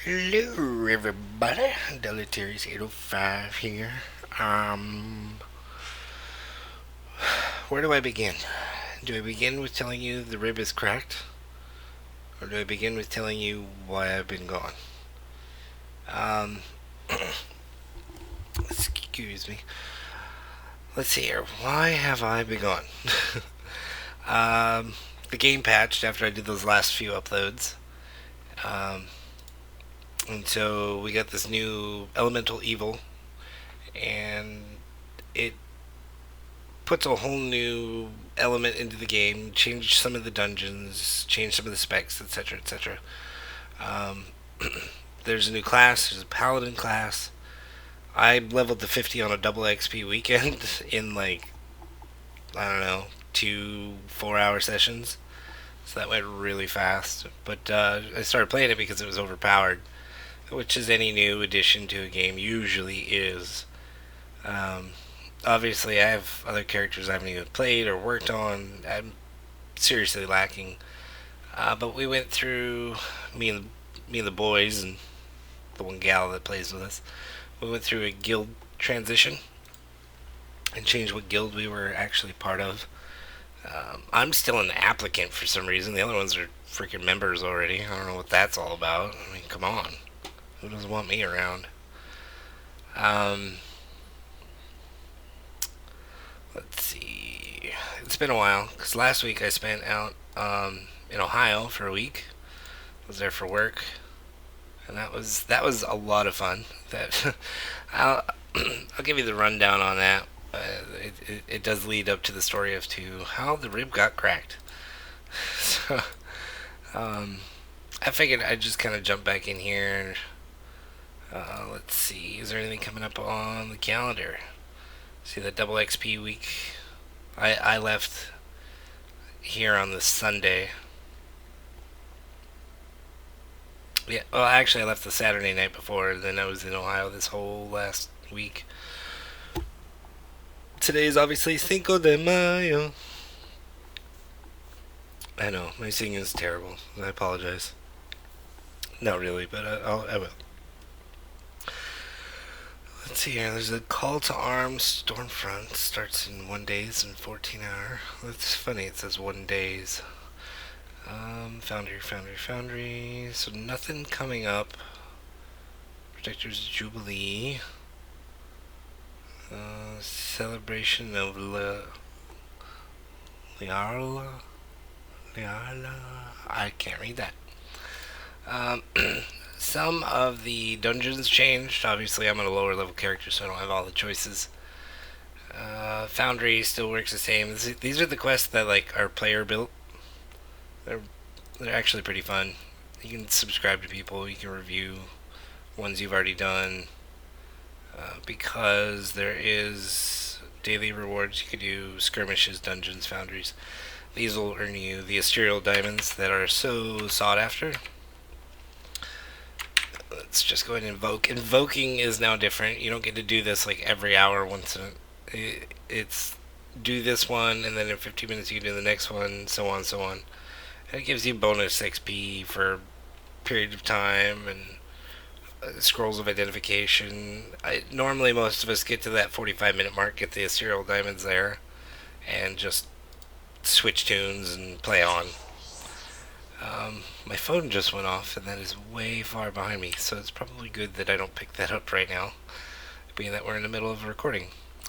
Hello, everybody. Deleterious805 here. Where do I begin? Do I begin with telling you the rib is cracked? Or do I begin with telling you why I've been gone? Um, excuse me. Let's see here. Why have I been gone? um, the game patched after I did those last few uploads. Um, and so we got this new elemental evil, and it puts a whole new element into the game, changed some of the dungeons, changed some of the specs, etc., etc. Um, there's a new class. There's a paladin class. I leveled to 50 on a double XP weekend in like, I don't know, 2 4-hour sessions. So that went really fast. But I started playing it because it was overpowered, which is any new addition to a game usually is. Um, Obviously, I have other characters I haven't even played or worked on. I'm seriously lacking. But we went through me and the boys and the one gal that plays with us. We went through a guild transition and changed what guild we were actually part of. I'm still an applicant for some reason. The other ones are freaking members already. I don't know what that's all about. I mean, come on, who doesn't want me around? Um, let's see. It's been a while because last week I spent out in Ohio for a week. I was there for work, and that was a lot of fun. That I'll I'll give you the rundown on that. It does lead up to the story of to how the rib got cracked. So um, I figured I'd just kind of jump back in here. Let's see, is there anything coming up on the calendar? See that double XP week. I left here on this Sunday. Yeah, well, actually, I left the Saturday night before. Then I was in Ohio this whole last week. Today is obviously Cinco de Mayo. I know my singing is terrible. I apologize. Not really, but I will. Let's see here. There's a call to arms Stormfront. Starts in 1 days and 14 hour. That's funny. It says 1 days. Foundry. So nothing coming up. Protectors Jubilee. Celebration of Liarla. Liarla. I can't read that. Um, some of the dungeons changed. Obviously, I'm on a lower level character, so I don't have all the choices. Foundry still works the same. These are the quests that like are player built. They're they're actually pretty fun. You can subscribe to people. You can review ones you've already done. Because there is daily rewards, you could do skirmishes, dungeons, foundries. These will earn you the Asterial diamonds that are so sought after. Let's just go ahead and invoke. Invoking is now different. You don't get to do this like every hour once. It's do this one, and then in 15 minutes you can do the next one, so on, so on. And it gives you bonus XP for a period of time and scrolls of identification. Normally, most of us get to that 45-minute mark, get the Asterial diamonds there, and just switch tunes and play on. My phone just went off, and that is way far behind me, so it's probably good that I don't pick that up right now, being that we're in the middle of a recording.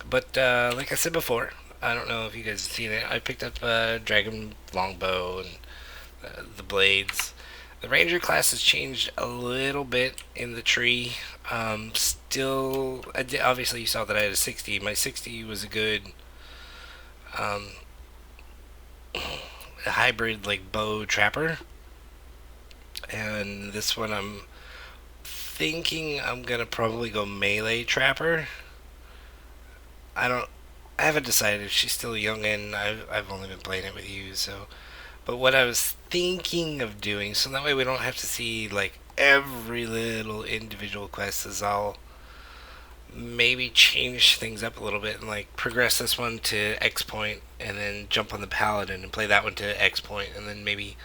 But like I said before, I don't know if you guys have seen it. I picked up a dragon longbow and the blades. The ranger class has changed a little bit in the tree. Still, obviously you saw that I had a 60. My 60 was a good um, hybrid like bow trapper, and this one I'm thinking I'm gonna probably go melee trapper. I don't. I haven't decided. She's still young, and I've only been playing it with you, so. But what I was thinking of doing, so that way we don't have to see like every little individual quest, is I'll maybe change things up a little bit and like progress this one to X point, and then jump on the paladin and play that one to X point, and then maybe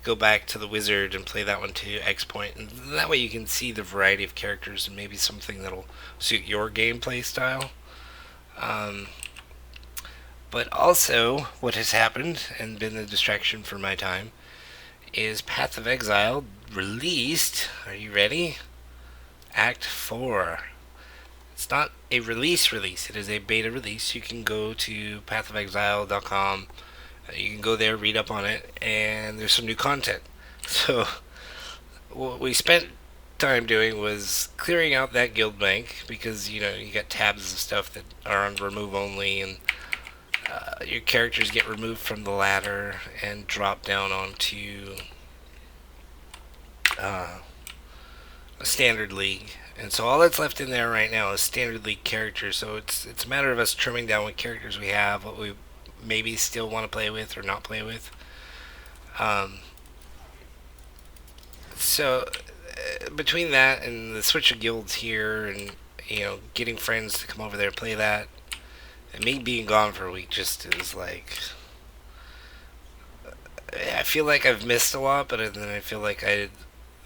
go back to the wizard and play that one to X point, and that way you can see the variety of characters and maybe something that'll suit your gameplay style. Um, but also, what has happened and been a distraction for my time is Path of Exile released. Are you ready? Act 4. It's not a release, it is a beta release. You can go to pathofexile.com. You can go there, read up on it, and there's some new content. So, what we spent time doing was clearing out that guild bank because, you got tabs of stuff that are on remove only, and your characters get removed from the ladder and drop down onto a standard league. And so all that's left in there right now is standard league characters. So it's a matter of us trimming down what characters we have, what we maybe still want to play with or not play with. So between that and the switch of guilds here, and getting friends to come over there and play that, and me being gone for a week just is like, I feel like I've missed a lot, but then I feel like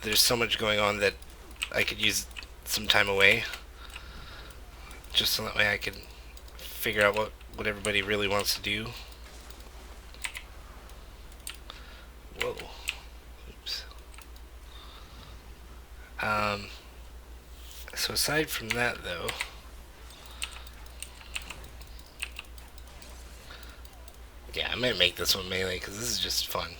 there's so much going on that I could use some time away, just so that way I can figure out what everybody really wants to do. Whoa. Oops. So aside from that, though, yeah, I might make this one melee because this is just fun.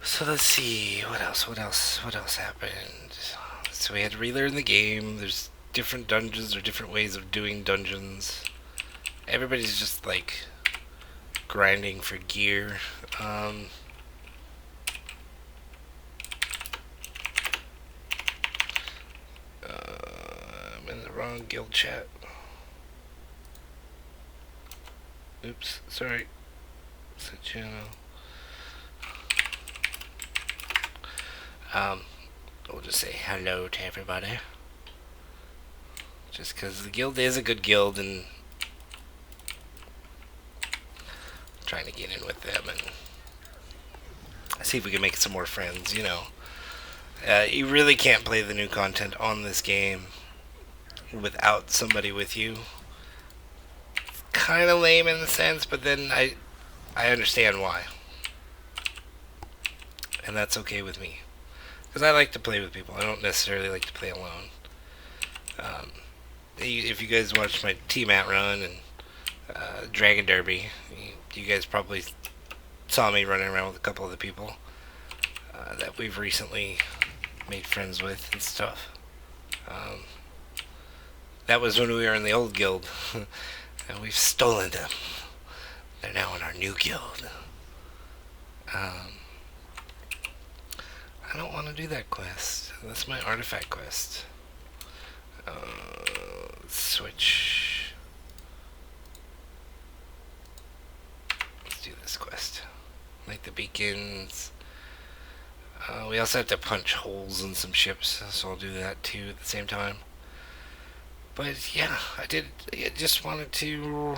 So let's see, what else happened? So we had to relearn the game. There's different dungeons or different ways of doing dungeons. Everybody's just like grinding for gear. I'm in the wrong guild chat. Oops, sorry. It's a channel. We'll just say hello to everybody. Just because the guild is a good guild, and I'm trying to get in with them and see if we can make some more friends, You really can't play the new content on this game without somebody with you. Kind of lame in the sense, but then I understand why. And that's okay with me. Because I like to play with people. I don't necessarily like to play alone. If you guys watched my T-Mat run and Dragon Derby, you guys probably saw me running around with a couple of the people that we've recently made friends with and stuff. That was when we were in the old guild. And we've stolen them. They're now in our new guild. I don't want to do that quest. That's my artifact quest. Switch. Let's do this quest. Light the beacons. We also have to punch holes in some ships, so I'll do that too at the same time. But yeah, I just wanted to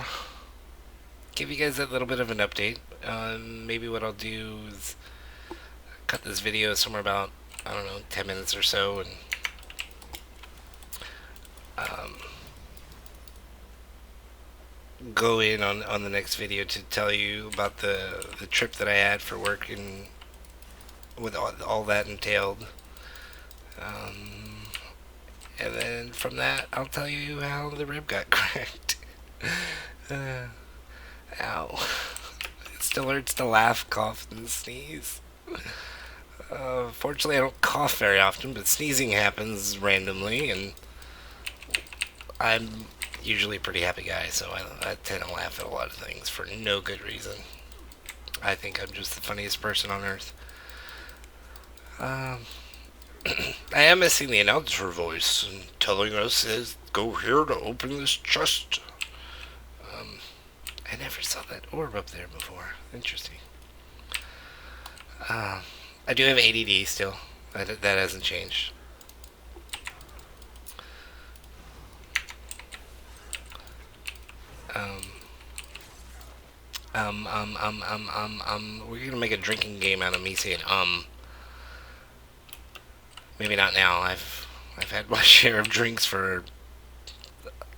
give you guys a little bit of an update. Maybe what I'll do is cut this video somewhere about, 10 minutes or so, and go in on the next video to tell you about the trip that I had for work and with all that entailed. And then from that, I'll tell you how the rib got cracked. Ow. It still hurts to laugh, cough, and sneeze. Fortunately, I don't cough very often, but sneezing happens randomly, and I'm usually a pretty happy guy, so I tend to laugh at a lot of things for no good reason. I think I'm just the funniest person on earth. I am missing the announcer voice and telling us, go here to open this chest. I never saw that orb up there before. Interesting. I do have ADD still. That hasn't changed. We're gonna make a drinking game out of me saying Maybe not now. I've had my share of drinks for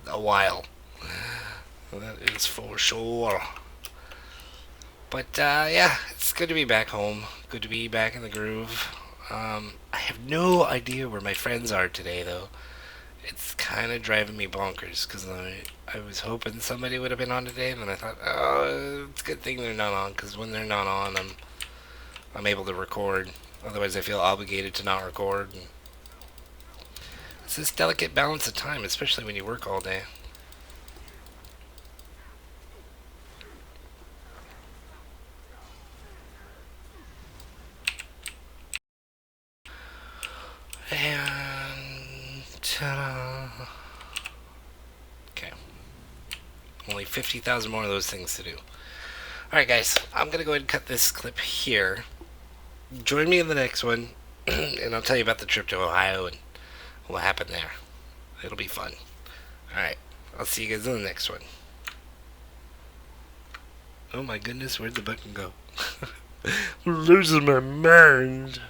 a while. That is for sure. But yeah, it's good to be back home. Good to be back in the groove. I have no idea where my friends are today, though. It's kind of driving me bonkers because I was hoping somebody would have been on today, and then I thought, oh, it's a good thing they're not on because when they're not on, I'm able to record. Otherwise, I feel obligated to not record. And it's this delicate balance of time, especially when you work all day. And ta-da. Okay, only 50,000 more of those things to do. Alright, guys, I'm gonna go ahead and cut this clip here. Join me in the next one, and I'll tell you about the trip to Ohio and what happened there. It'll be fun. Alright, I'll see you guys in the next one. Oh my goodness, where'd the button go? Losing my mind.